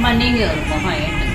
அம்மா நீங்கள் ஒரு முகம் ஏற்றுங்க.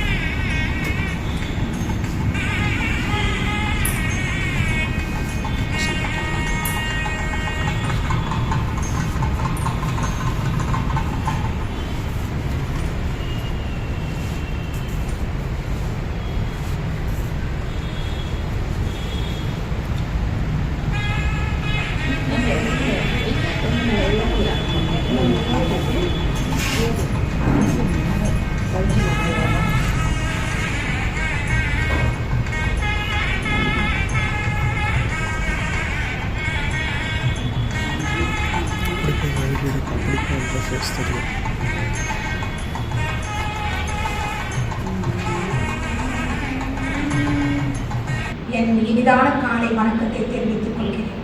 என் இனிதான காலை வணக்கத்தை தெரிவித்துக் கொள்கிறேன்.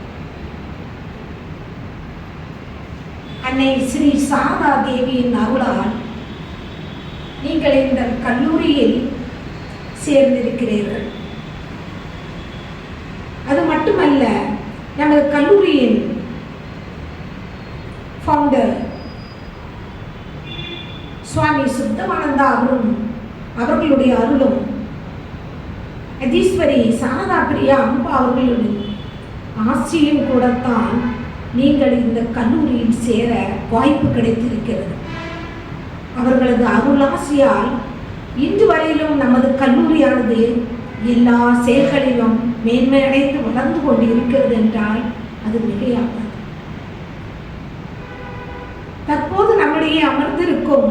அன்னை ஸ்ரீ சாரதா தேவியின் அருளால் நீங்கள் இந்த கல்லூரியில் சேர்ந்திருக்கிறீர்கள். அது மட்டுமல்ல, நமது கல்லூரியின் ஃபவுண்டர் சுவாமி சுத்தமானந்தா அவர்களுடைய அருளும், யதீஸ்வரி சாரதா பிரியா அம்பா அவர்களுடைய ஆசியும் கூடத்தான் நீங்கள் இந்த கல்லூரியில் சேர வாய்ப்பு கிடைத்திருக்கிறது. அவர்களது அருளாசியால் இன்று வரையிலும் நமது கல்லூரியானது எல்லா செயல்களிலும் மேன்மையடைந்து வளர்ந்து கொண்டு இருக்கிறது என்றால் அது மிகையாகாது. தற்போது நம்முடைய அமர்ந்திருக்கும்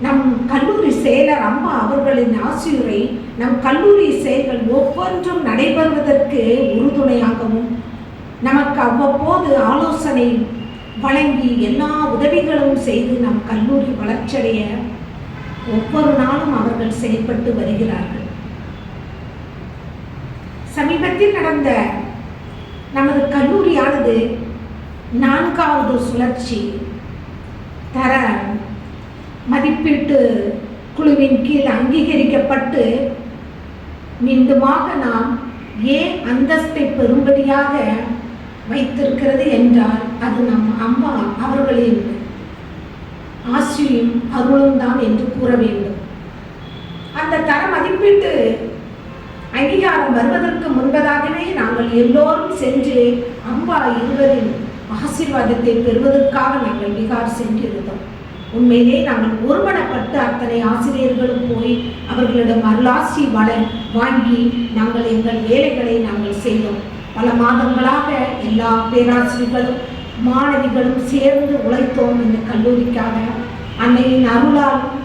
நம் கல்லூரி செயலர் அம்மா அவர்களின் ஆசியுரை நம் கல்லூரி செயல்கள் ஒவ்வொன்றும் நடைபெறுவதற்கு உறுதுணையாகவும் நமக்கு அவ்வப்போது ஆலோசனை வழங்கி எல்லா உதவிகளும் செய்து நம் கல்லூரி வளர்ச்சியடைய ஒவ்வொரு நாளும் அவர்கள் செயல்பட்டு வருகிறார்கள். சமீபத்தில் நடந்த நமது கல்லூரியானது 4வது சுழற்சி தர மதிப்பீட்டு குழுவின் கீழ் அங்கீகரிக்கப்பட்டு மீண்டுமாக நாம் அந்தஸ்தை பெறும்படியாக வைத்திருக்கிறது என்றால் அது நம் அம்மா அவர்களின் ஆசியும் அருளும் தான் என்று கூற வேண்டும். அந்த தர மதிப்பீட்டு அங்கீகாரம் வருவதற்கு முன்பதாகவே நாங்கள் எல்லோரும் சென்று அம்பா இருவரின் ஆசீர்வாதத்தை பெறுவதற்காக நாங்கள் பீகார் சென்றிருந்தோம். உண்மையிலே நாங்கள் ஒருமனப்பட்டு அத்தனை ஆசிரியர்களும் போய் அவர்களிடம் அருளாசி வாங்கி நாங்கள் எங்கள் வேலைகளை நாங்கள் செய்தோம். பல மாதங்களாக எல்லா பேராசிரியர்களும் மாணவிகளும் சேர்ந்து உழைத்தோம் இந்த கல்லூரிக்காக. அன்னையின் அருளாலும்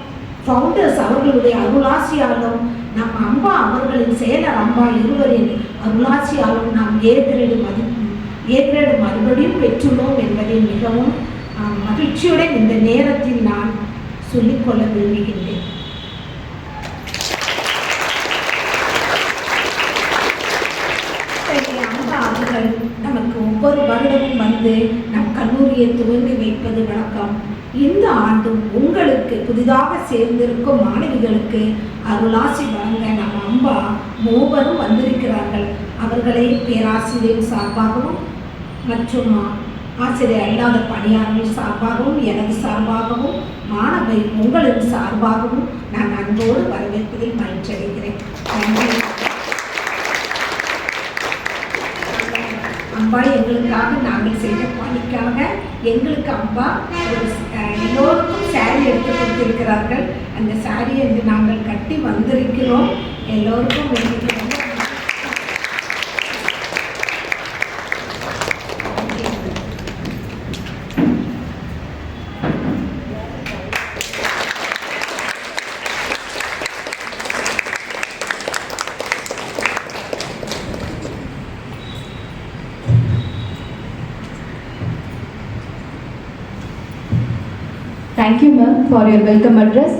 ஃபவுண்டர்ஸ் அவர்களுடைய அருளாசியாலும் நம் அம்பா அவர்களின் செயலர் அம்பா இருவரின் அருளாசியாலும் நாம் ஏ கிரேடு மறுபடியும் பெற்றுள்ளோம் என்பதை மிகவும் மகிழ்ச்சியுடன் இந்த நேரத்தில் நான் சொல்லிக்கொள்ள விரும்புகின்றேன். அம்பா அவர்கள் நமக்கு ஒவ்வொரு வருடமும் வந்து நம் கல்லூரியை துவங்கி வைப்பது வழக்கம். இந்த ஆண்டும் உங்களுக்கு புதிதாக சேர்ந்திருக்கும் மாணவிகளுக்கு அருளாசி வழங்க நம் அம்பா மூவரும் வந்திருக்கிறார்கள். அவர்களை பேராசிரியர் சார்பாகவும் மற்றும் ஆசிரியர் அல்லாத பணியாளர்கள் சார்பாகவும் எனது சார்பாகவும் மாணவை உங்களின் சார்பாகவும் நான் அன்போடு வரவேற்பதில் மகிழ்ச்சி அடைகிறேன். நன்றி. அம்பா எங்களுக்காக நாங்கள் செய்த பணிக்காக எங்களுக்கு அம்பா எல்லோருக்கும் சாரி எடுத்து கொடுத்திருக்கிறார்கள். அந்த சாரியை என்று நாங்கள் கட்டி வந்திருக்கிறோம். எல்லோருக்கும் Thank you, ma'am, for your welcome address.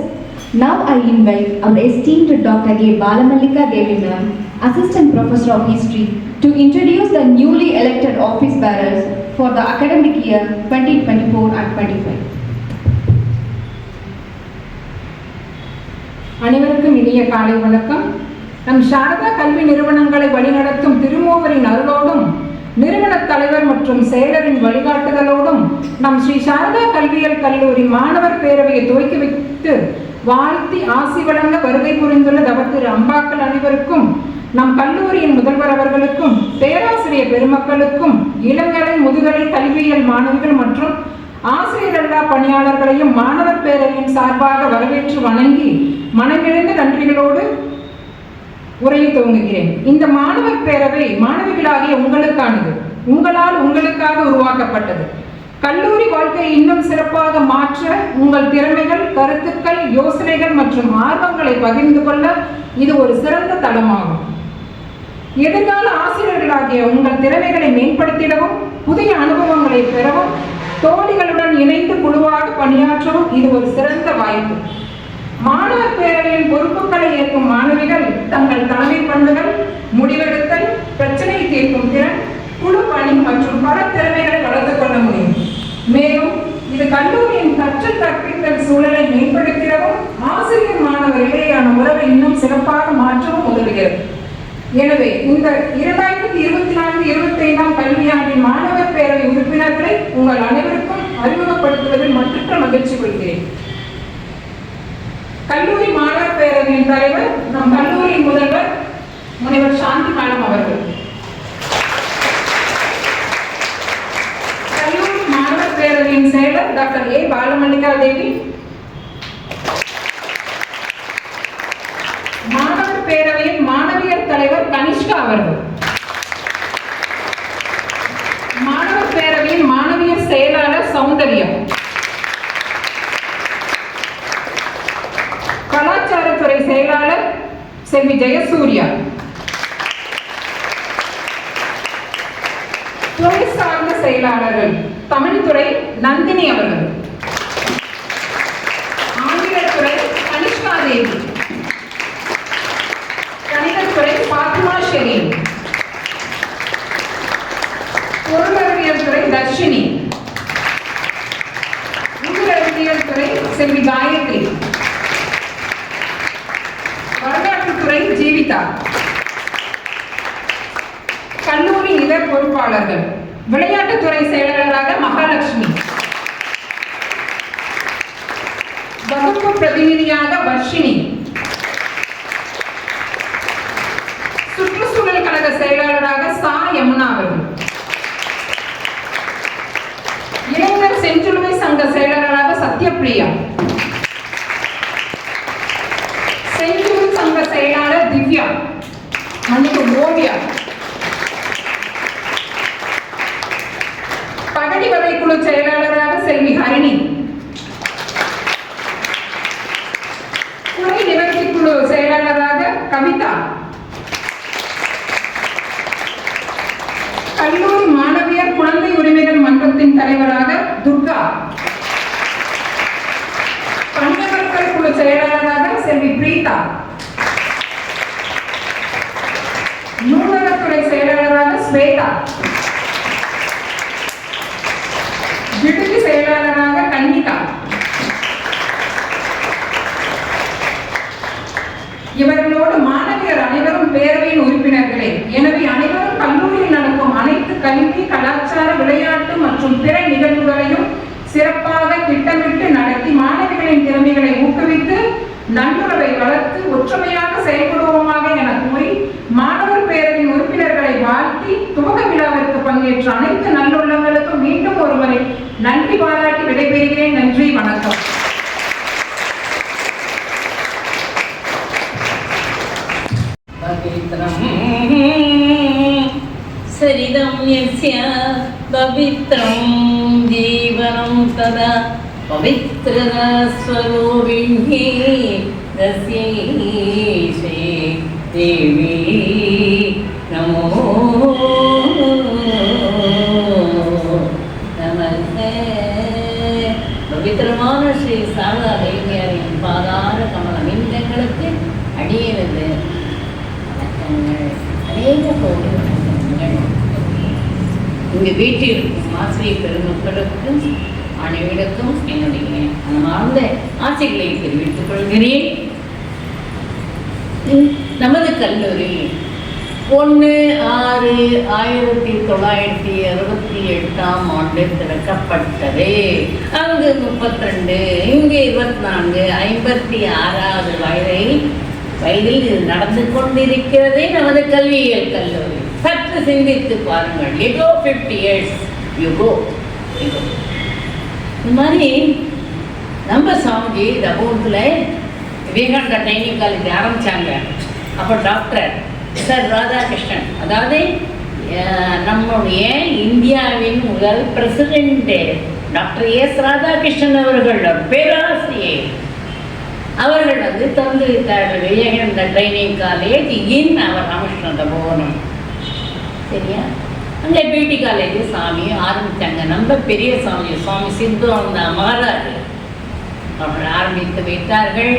Now I invite our esteemed Dr. A. Balamallika Devi, ma'am, Assistant Professor of History, to introduce the newly elected office bearers for the academic year 2024 and 25. அனைவருக்கும் இனிய காலை வணக்கம். நம் சாரதா கல்வி நிறுவனங்களை வழிநடத்தும் திருமூவரின் அருளோடும் நிறுவன தலைவர் மற்றும் செயலரின் வழிகாட்டுதலோடும் நம் ஸ்ரீ சாரதா கல்வியியல் கல்லூரி மாணவர் பேரவையை துவக்கி வைத்து வாழ்த்தி ஆசி வழங்க வருகை புரிந்துள்ள தவத்திரு அம்பாக்கள் அனைவருக்கும், நம் கல்லூரியின் முதல்வர் அவர்களுக்கும், பேராசிரியர் பெருமக்களுக்கும், இளங்கலை முதுகலை கல்வியியல் மாணவிகள் மற்றும் ஆசிரியரல்லா பணியாளர்களையும் மாணவர் பேரவையின் சார்பாக வரவேற்று வணங்கி மனமிழந்த நன்றிகளோடு உரையை துவங்குகிறேன். இந்த மாணவர் பேரவை மாணவிகளாகிய உங்களுக்கானது, உங்களால் உங்களுக்காக உருவாக்கப்பட்டது. கல்லூரி வாழ்க்கையை இன்னும் சிறப்பாக மாற்ற உங்கள் திறமைகள், கருத்துக்கள், யோசனைகள் மற்றும் ஆர்வங்களை பகிர்ந்து கொள்ள இது ஒரு சிறந்த தளமாகும். எதிர்கால ஆசிரியர்களாகிய உங்கள் திறமைகளை மேம்படுத்திடவும், புதிய அனுபவங்களை பெறவும், தோழிகளுடன் இணைந்து குழுவாக பணியாற்றவும் இது ஒரு சிறந்த வாய்ப்பு. மாணவர் பேரவையின் பொறுப்புகளை ஏற்கும் மாணவிகள் தங்கள் தலைமை பண்புகள், முடிவெடுத்தல், பிரச்சனை தீர்க்கும் திறன், குழு பணி மற்றும் பல திறமைகளை வளர்த்துக் கொள்ள முடியும். மேலும் இது கல்லூரியின் கற்றல் கற்பித்தல் சூழலை மேம்படுத்திடவும், ஆசிரியர் மாணவர் இடையேயான உறவை இன்னும் சிறப்பாக மாற்றவும் உதவுகிறது. எனவே இந்த 2024-25 கல்வியாண்டின் மாணவர் பேரவை உறுப்பினர்களை உங்கள் அனைவருக்கும் அறிமுகப்படுத்துவதில் மற்றற்ற மகிழ்ச்சி கொள்கிறேன். கல்லூரி மாணவர் பேரவையின் தலைவர் நம் கல்லூரியின் முதல்வர் முனைவர் சாந்தி மேடம் அவர்கள். கல்லூரி மாணவர் பேரவையின் செயலர் டாக்டர் ஏ பாலமல்லிகா தேவி. மாணவர் பேரவையின் மாணவியர் தலைவர் கனிஷ்கா அவர்கள். மாணவர் பேரவையின் மாணவியர் செயலாளர் சௌந்தர்யம். கலாச்சாரத்துறை செயலாளர் செல்வி ஜெயசூர்யா. துறை சார்ந்த செயலாளர்கள் தமிழ்துறை நந்தினி அவர்கள், ஆங்கிலத்துறை கனிஷ்கா தேவி, கணிதத்துறை பாத்திமா ஷெரீன், பொருளறிவியல் துறை தர்ஷினி, உயிரறிவியல் துறை செல்வி காயத்ரி, வரலாற்றுத்துறை ஜீவிதா. கல்லூரி இதழ் பொறுப்பாளர்கள் விளையாட்டுத்துறை செயலாளராக மகாலட்சுமி, வகுப்பு பிரதிநிதியாக வர்ஷினி, சுற்றுச்சூழல் கழக செயலாளராக சா யமுனா அவர்கள், இளைஞர் செஞ்சிலுவை சங்க செயலாளராக சத்யபிரியா, செஞ்சிலுவை சங்க செயலாளர் திவ்யா மற்றும் ஓவியா, பகடி வரைக்குழு செயலாளராக செல்வி ஹரிணி, குறை நிவர்த்தி குழு செயலாளராக கவிதா, கல்லூரி மாணவியர் குழந்தை உரிமைகள் மன்றத்தின் தலைவராக துர்கா, பணியமர்த்தல் குழு செயலாளராக செல்வி பிரீதா, நூலகத்துறை செயலாளராக ஸ்வேதா, விடுதி செயலாளராக கன்னிகா. இவர்களோடு மாணவியர் அனைவரும் பேரவையின் உறுப்பினர்களே. எனவே அனைவரும் கல்லூரியில் நடக்கும் அனைத்து கல்வி, கலாச்சார, விளையாட்டு மற்றும் பிற நிகழ்வுகளையும் சிறப்பாக திட்டமிட்டு நடத்தி மாணவிகளின் திறமைகளை ஊக்குவித்து நல்லுறவை வளர்த்து ஒற்றுமையாக செயல்படுவோமாக என கூறி மாணவர் பேரவையின் உறுப்பினர்களை வாழ்த்தி துவக்க விழாவிற்கு பங்கேற்ற அனைத்து நல்லுள்ளங்களுக்கும் மீண்டும் ஒருமுறை நன்றி பாராட்டி விடைபெறுகிறேன். நன்றி, வணக்கம். சரிதம் யஸ்ய பவித்ரம் ஜீவனம் ததா பவித்ரதா ஸ்வரூபிணி தஸ்யை தேவி நமோ நமஸ்தே. பவித்திரமான ஸ்ரீ சாரதா தேவியாரின் பாதார கமலமிந்தங்களுக்கு அடியேனது வணக்கங்கள், அநேக கோடி வணக்கங்கள். இங்கு வீட்டில் இருக்கும் ஆசிரியர் பெருமக்களுக்கும் அனைவருக்கும் என்னுடைய மனமார்ந்த ஆசைகளை தெரிவித்துக் கொள்கிறேன். நமது கல்லூரி 1/6/1968 திறக்கப்பட்டது. அங்கு 32, இங்கு 24, 56வது வயதில் இது நடந்து கொண்டிருக்கிறதே நமது கல்வியியல் கல்லூரி. சற்று சிந்தித்து பாருங்கள். You go 50 years, you go. இந்த மாதிரி நம்ம சாமிஜி தபூத்தில் விவேகானந்தா ட்ரைனிங் காலேஜ் ஆரம்பித்தாங்க. அப்போ டாக்டர் சார் ராதாகிருஷ்ணன், அதாவது நம்முடைய இந்தியாவின் முதல் பிரசிடென்ட் டாக்டர் எஸ் ராதாகிருஷ்ணன் அவர்கள் பேராசிரியர் அவர்கள் திறந்து வைத்தார்கள் விவேகானந்தா ட்ரைனிங் காலேஜ் இன் அவர் ராமகிருஷ்ண தபோவனம். சரியா? அங்கே பியூட்டி காலேஜ் சாமி ஆரம்பித்தாங்க. நம்ம பெரிய சாமி சுவாமி சித்தானந்தா மகாராஜ் அவர்கள் ஆரம்பித்து வைத்தார்கள்.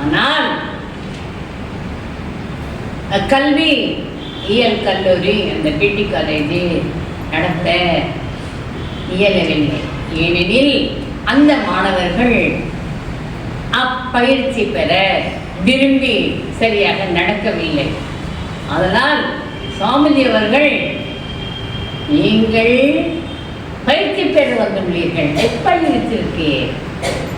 ஆனால் கல்வி இயல் கல்லூரி அந்த பிடி காலேஜ் நடத்த இயலவில்லை. ஏனெனில் அந்த மாணவர்கள் அப்பயிற்சி பெற விரும்பி சரியாக நடக்கவில்லை. அதனால் சுவாமிஜி அவர்கள், நீங்கள் பயிற்சி பெற வந்துள்ளீர்கள், பயிற்சிக்கு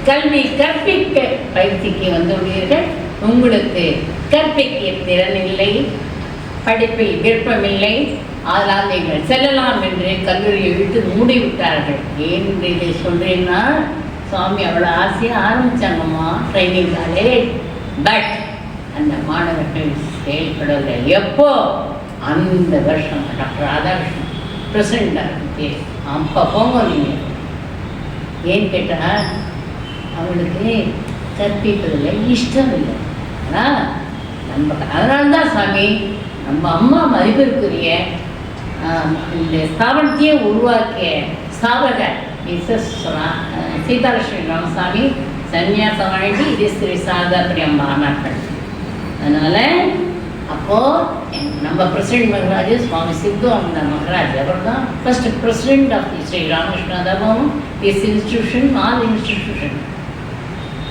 கல்வி கற்பிக்க பயிற்சிக்கு வந்துள்ளீர்கள், உங்களுக்கு கற்பிக்க திறன் இல்லை, படிப்பில் விருப்பமில்லை, அதனால் நீங்கள் செல்லலாம் என்று கல்லூரியை விட்டு மூடிவிட்டார்கள். ஏன் இதை சொல்றேன்னா, சுவாமி அவ்வளோ ஆசையாக ஆரம்பித்தாங்கம்மா ட்ரைனிங் காலேஜ். பட் அந்த மாணவர்கள் செயல்படவில்லை. எப்போ அந்த வருஷம் டாக்டர் ராதாகிருஷ்ணன் பிரசிடண்டாக இருக்கு, அப்போ போங்க நீங்கள். ஏன்னு கேட்டால் அவளுக்கு கற்பிப்பதில் இஷ்டம் இல்லை. ஆனால் அதனால்தான் சாமி நம்ம அம்மா மதிப்பிற்குரிய இந்த ஸ்தாபனத்தையே உருவாக்கிய ஸ்தாபகர் மிஸ்ஸஸ் சீதாலட்சுமி ராமசாமி சன்னியாசம் வாங்கி இது ஸ்ரீ சாரதாபுரி அம்மா ஆனார்கள். அதனால் அப்போது நம்ம பிரசிடென்ட் மகராஜ் சுவாமி சித்தானந்த மகராஜ் அவர் தான் first president of the Sri Ramakrishna Tapovanam, this institution, all institution.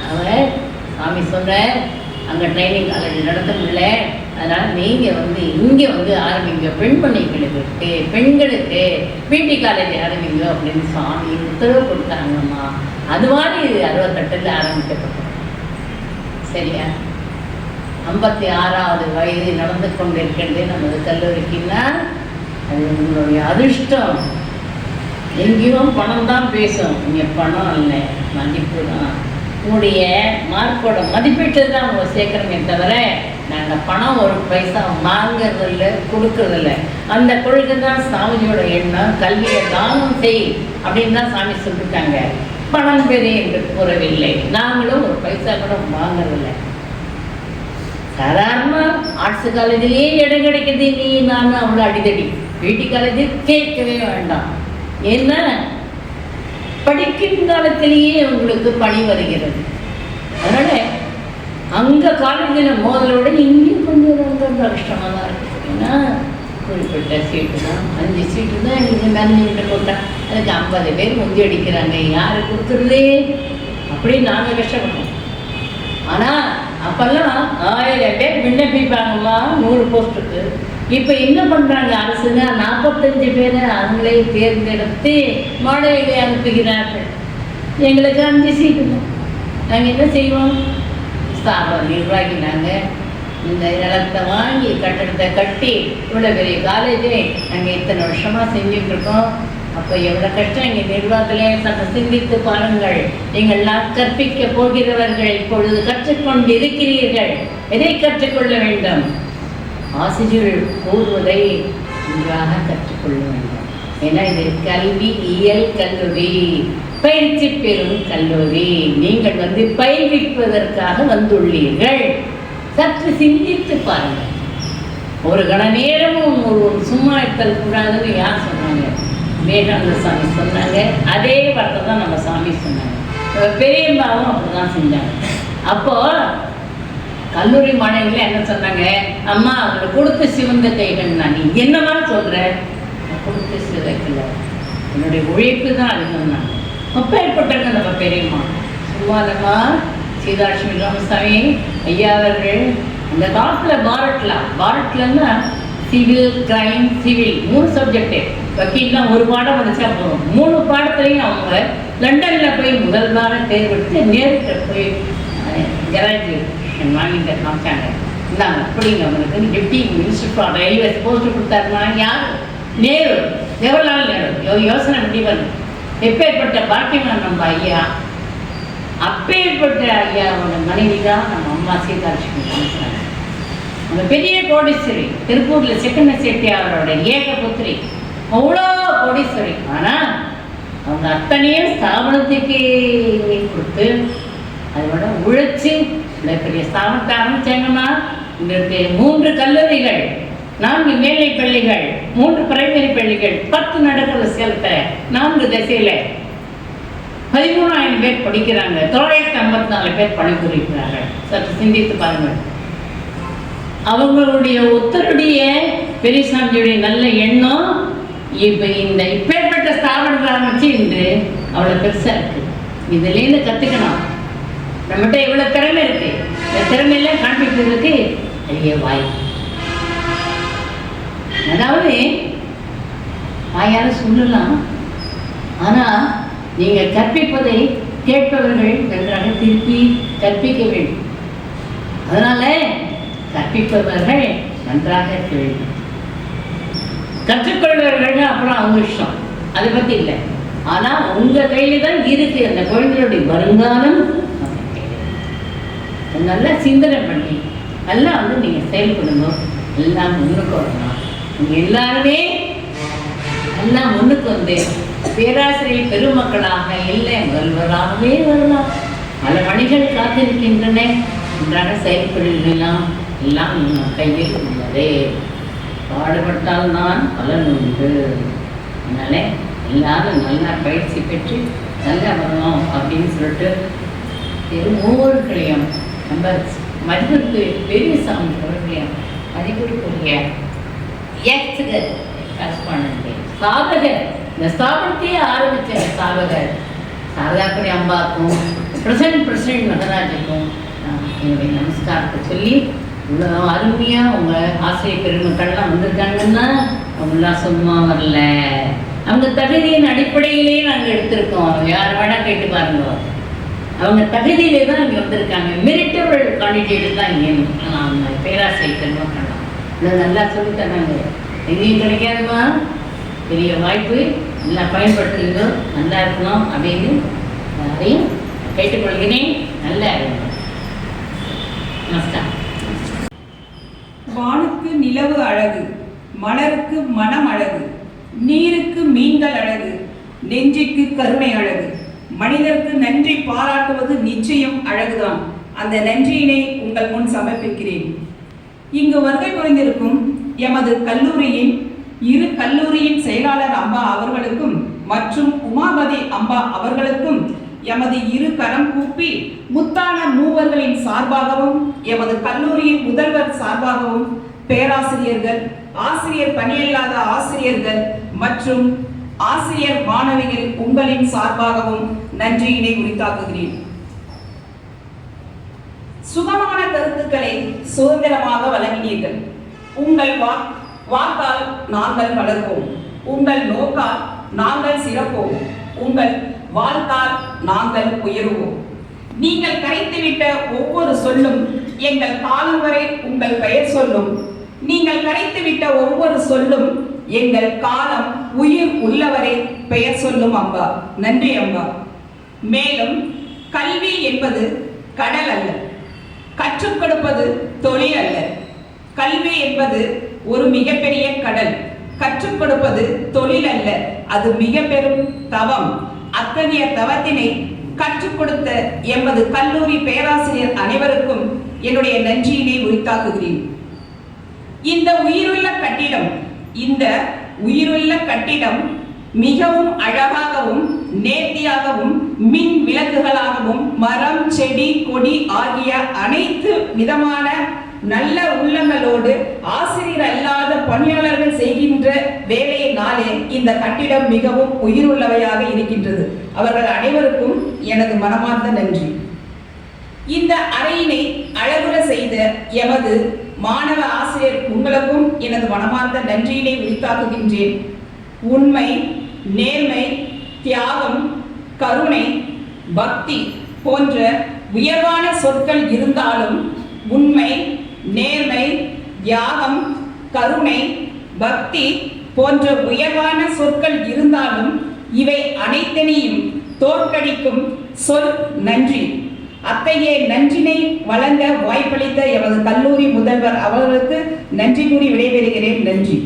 அவர் சாமி சொன்ன அங்கே ட்ரைனிங் காலேஜ் நடத்த முடியல, அதனால் நீங்கள் இங்கே ஆரம்பிங்க, பெண்மணிகளுக்கு பெண்களுக்கு பிடி காலேஜ் ஆரம்பிங்க அப்படின்னு சுவாமி உத்தரவு கொடுத்தாங்கம்மா. அது மாதிரி 68 ஆரம்பிக்கப்பட்டது. சரியா? 56வது வயது நடந்து கொண்டிருக்கின்றது நமது கல்லூரிக்குன்னா அது உங்களுடைய அதிர்ஷ்டம். எங்கேயும் பணம் தான் பேசும், இங்கே பணம் இல்லை, மதிப்பு தான். உங்களுடைய மார்க்கோட மதிப்பீட்டு தான் அவங்க சேர்க்குறோமே தவிர நாங்கள் பணம் ஒரு பைசா வாங்கிறதில்ல, கொடுக்கறதில்ல. அந்த கொள்கை தான் சாமிஜியோட எண்ணம். கல்வியை தானம் செய் அப்படின்னு தான் சாமி சொல்லிட்டாங்க. பணம் பெரிய என்று கூறவில்லை. நாங்களும் ஒரு பைசா கூட வாங்கறதில்லை. சாதாரண ஆர்ட்ஸ் காலேஜிலேயே இடம் கிடைக்கிது, நீ நான் அவ்வளோ அடிதடி. பிடி காலேஜ் கேட்கவே வேண்டாம். ஏன்னா படிக்கும் காலத்திலேயே உங்களுக்கு பணி வருகிறது. அதனால் அங்கே காலேஜில் மோதலோட இங்கேயும் கொஞ்சம் ரொம்ப கஷ்டமாக தான் இருக்குது. ஏன்னா குறிப்பிட்ட சீட்டு தான், 5 சீட்டு தான் இங்கே மேனேஜ்மெண்ட்டை போட்டால் அதுக்கு 50 பேர் முந்தி அடிக்கிறாங்க. யார் கொடுக்குறதே? அப்படி நாங்கள் கஷ்டப்பட்டோம். ஆனால் அப்போல்லாம் 1000 பேர் விண்ணப்பிப்பாங்கம்மா 100 போஸ்ட்டுக்கு. இப்போ என்ன பண்ணுறாங்க அரசுங்க, 45 பேரை அவங்களே தேர்ந்தெடுத்து மாணவிகளை அனுப்புகிறார்கள். எங்களுக்கு 5 சீட்டு தான். நாங்கள் என்ன செய்வோம்? ஸ்தாபனம் நிர்வாகி நாங்கள் இந்த நிலத்தை வாங்கி கட்டடத்தை கட்டி இவ்வளோ பெரிய காலேஜே நாங்கள் இத்தனை வருஷமாக செஞ்சுட்ருக்கோம். அப்போ எவ்வளோ கஷ்டம் இங்கே நிர்வாகத்திலே சற்று சிந்தித்து பாருங்கள். நீங்கள்லாம் கற்பிக்க போகிறவர்கள் இப்பொழுது கற்றுக்கொண்டு இருக்கிறீர்கள். எதை கற்றுக்கொள்ள வேண்டும்? ஆசிரியர்கள் கூறுவதை நன்றாக கற்றுக்கொள்ள வேண்டும். ஏன்னா இது கல்வி இயல் கல்லூரி, பயிற்சி பெறும் கல்லூரி. நீங்கள் பயிர்விப்பதற்காக வந்துள்ளீர்கள். சற்று சிந்தித்து பாருங்கள். ஒரு கண நேரமும் ஒரு சும்மா இருத்தல் கூடாதுன்னு யார் சொன்னாங்க? விவேகானந்த சாமி சொன்னாங்க. அதே வார்த்தை தான் நம்ம சாமி சொன்னாங்க. பெரியம்மாவும் அப்படி தான் செஞ்சாங்க. அப்போது கல்லூரி மாணவிகளே என்ன சொன்னாங்க? அம்மா அவங்களை கொடுத்து சிவந்த கைகள். நீ என்னமா சொல்கிற? கொடுத்து சிதைக்கல, என்னுடைய உழைப்பு தான் அது சொன்னாங்க. அப்போ ஏற்பட்டாங்க நம்ம பெரியம்மா. சும்மாதம்மா சீதாலட்சுமி ராமசாமி ஐயா அவர்கள் அந்த காலத்தில் பாரட்லன்னா சிவில், கிரைம், சிவில் 3 சப்ஜெக்டு. வக்கீல்லாம் ஒரு பாடம் படித்தா போதும். 3 பாடத்துலையும் அவங்க லண்டனில் போய் முதல்வார தேர்வெடுத்து நேருக்கு போய் கிராஜுவேஷன் வாங்கிட்டு காமிச்சாங்க. இந்தாங்க அப்படிங்க அவங்களுக்கு deputy minister for railways post கொடுத்தாருன்னா யார்? நேரு, ஜவஹர்லால் நேரு. யோசனை பண்ணி வரணும். எப்பேற்பட்ட பாக்கியமான நம்ம ஐயா, அப்பேற்பட்ட ஐயாவோட மனைவி தான் நம்ம அம்மா சீதாலட்சுமி காமிச்சாங்க. அந்த பெரிய கோடீஸ்வரி, திருப்பூரில் செக்கண்ண செட்டியாரோட ஏகபுத்திரி, அவ்வளோ கோடீஸ்வரி. ஆனால் அவங்க அத்தனையும் ஸ்தாபனத்துக்கு கொடுத்து அதோட உழைச்சி இவ்வளோ பெரிய ஸ்தாபனத்தை ஆரம்பித்தாங்கன்னா இன்றைக்கு 3 கல்லூரிகள், 4 மேல்நிலை பள்ளிகள், 3 பிரைமரி பள்ளிகள், 10 நடுத்தர சேலத்தை 4 திசையில் 13,000 பேர் படிக்கிறாங்க. 954 பேர் பணிபுரிகிறார்கள். சற்று சிந்தித்து பாருங்கள். அவங்களுடைய ஒத்தருடைய பெரியசாமியுடைய நல்ல எண்ணம் இப்போ இந்த இப்பேற்பட்ட ஸ்தாபனத்தை ஆரம்பிச்சு இன்று அவ்வளோ பெருசாக இருக்குது. இதுலேருந்து கற்றுக்கணும். நம்மகிட்ட எவ்வளோ திறமை இருக்குது. இந்த திறமையெல்லாம் காண்பிக்கிறதுக்கு பெரிய வாய்ப்பு. அதாவது வாயார சொல்லலாம், ஆனால் நீங்கள் கற்பிப்பதை கேட்பவர்கள் நன்றாக திருப்பி கற்பிக்க வேண்டும். அதனால கற்பிப்பவர்கள் நன்றாக இருக்க வேண்டும். கற்றுக்கொள்வர்கள் அப்புறம் அவங்க இஷ்டம், அதை பற்றி இல்லை. ஆனால் உங்கள் கையில் தான் இருக்கு அந்த குழந்தைகளுடைய வருங்காலம். நல்லா சிந்தனை பண்ணி நல்லா நீங்கள் செயல்படுங்க. எல்லாம் முன்னுக்கு வரணும். நீங்கள் எல்லாருமே எல்லாம் முன்னுக்கு வந்து பேராசிரியர் பெருமக்களாக இல்லை முதல்வராகவே வரலாம். பல பணிகள் காத்திருக்கின்றன. நன்றாக செயல்படுகிறலாம். எல்லாம் நம்ம கையில் உள்ளதே. பாடுபட்டால் தான் பலன் உண்டு. அதனால எல்லாரும் நல்லா பயிற்சி பெற்று நல்லா வரணும் அப்படின்னு சொல்லிட்டு ஒவ்வொருக்களையும் நம்ம மனிதனுக்கு பெரிய சாமி அவர்களையும் மதிப்பிற்குரிய சாதகர், இந்த ஸ்தாபனத்தையே ஆரம்பித்த சாதகர் சாரதாக்குடி அம்பாவுக்கும் பிரசிடென்ட் மகராஜுக்கும் என்னுடைய நமஸ்காரத்தை சொல்லி இவ்வளோ அருமையாக உங்கள் ஆசிரியர் பெருமக்கள்லாம் வந்திருக்காங்கன்னா அவங்களாம் சும்மா வரல. அவங்க தகுதியின் அடிப்படையிலேயே நாங்கள் எடுத்திருக்கோம். யார் வேணால் கேட்டு பாருங்க. அவங்க தகுதியிலே தான் இங்கே வந்திருக்காங்க. மெரிட்டபிள் கேண்டிடேட்டு தான் இங்கே அவங்க பேராசிரியர் பெருமக்கள்லாம் இதை நல்லா சொல்லித்தராங்க. எங்கேயும் கிடைக்காதுமா, பெரிய வாய்ப்பு, நல்லா பயன்படுத்துங்க, நல்லா இருக்கணும் அப்படின்னு அதையும் கேட்டுக்கொள்கிறேன். நல்லா இருக்கணும். நமஸ்காரம். வானுக்கு நிலவு அழகு, மலருக்கு மனம் அழகு, நீருக்கு மீன்கள் அழகு, நெஞ்சுக்கு கருணை அழகு. மனிதருக்கு நன்றி பாராட்டுவது நிச்சயம் அழகுதான். அந்த நன்றியினை உங்கள் முன் சமர்ப்பிக்கிறேன். இங்கு வருகை புரிந்திருக்கும் எமது கல்லூரியின் 2 கல்லூரியின் செயலாளர் அம்பா அவர்களுக்கும் மற்றும் உமாபதி அம்பா அவர்களுக்கும் எமது 2 கரம் கூப்பி முத்தான மூவர்களின் சார்பாகவும் எமது கல்லூரியின் முதல்வர் சார்பாகவும் பேராசிரியர்கள், ஆசிரியர் பணியில்லாத ஆசிரியர்கள் மற்றும் ஆசிரியர் மாணவிகள் உங்களின் சார்பாகவும் நன்றியினை உரித்தாக்குகிறேன். சுகமான கருத்துக்களை சுதந்திரமாக வழங்கினீர்கள். உங்கள் வாக்கால் நாங்கள் வளர்வோம். உங்கள் நோக்கால் நாங்கள் சிறப்போம். உங்கள் வாழ்த்தால் நாங்கள் உயர்வோம். நீங்கள் கரைத்துவிட்ட ஒவ்வொரு சொல்லும் எங்கள் காலம் வரை உங்கள் பெயர் சொல்லும். நீங்கள் கரைத்துவிட்ட ஒவ்வொரு சொல்லும் எங்கள் காலம் உயிர் உள்ளவரை பெயர் சொல்லும் அம்பா. நன்றி அம்பா. மேலும் கல்வி என்பது கடல் அல்ல, கற்றுக் கொடுப்பது தொழில் அல்ல. கல்வி என்பது ஒரு மிகப்பெரிய கடல், கற்றுக் கொடுப்பது தொழில் அல்ல, அது மிக பெரும் தவம். அத்தகைய தவத்தினை கற்றுக் கொடுத்த எமது கல்லூரி பேராசிரியர் அனைவருக்கும் என்னுடைய நன்றியினை உரித்தாக்குகிறேன். இந்த உயிருள்ள கட்டிடம் மிகவும் அழகாகவும் நேர்த்தியாகவும் மின் விளக்குகளாகவும் மரம், செடி, கொடி ஆகிய அனைத்து விதமான நல்ல உள்ளங்களோடு ஆசிரியர் அல்லாத பணியாளர்கள் செய்கின்ற வேலையினாலே இந்த கட்டிடம் மிகவும் உயிருள்ளவையாக இருக்கின்றது. அவர்கள் அனைவருக்கும் எனது மனமார்ந்த நன்றி. இந்த அறையினை அழகுற செய்த எமது மாணவ ஆசிரியர் உங்களுக்கும் எனது மனமார்ந்த நன்றியினை உரித்தாக்குகின்றேன். உண்மை, நேர்மை, தியாகம், கருணை, பக்தி போன்ற உயர்வான சொற்கள் இருந்தாலும் உண்மை, நேர்மை, தியாகம், கருணை, பக்தி போன்ற உயர்வான சொற்கள் இருந்தாலும் இவை அனைத்தினையும் தோற்கடிக்கும் சொல் நன்றி. அத்தகைய நன்றினை வழங்க வாய்ப்பளித்த எமது கல்லூரி முதல்வர் அவர்களுக்கு நன்றி கூறி விடைபெறுகிறேன். நன்றி.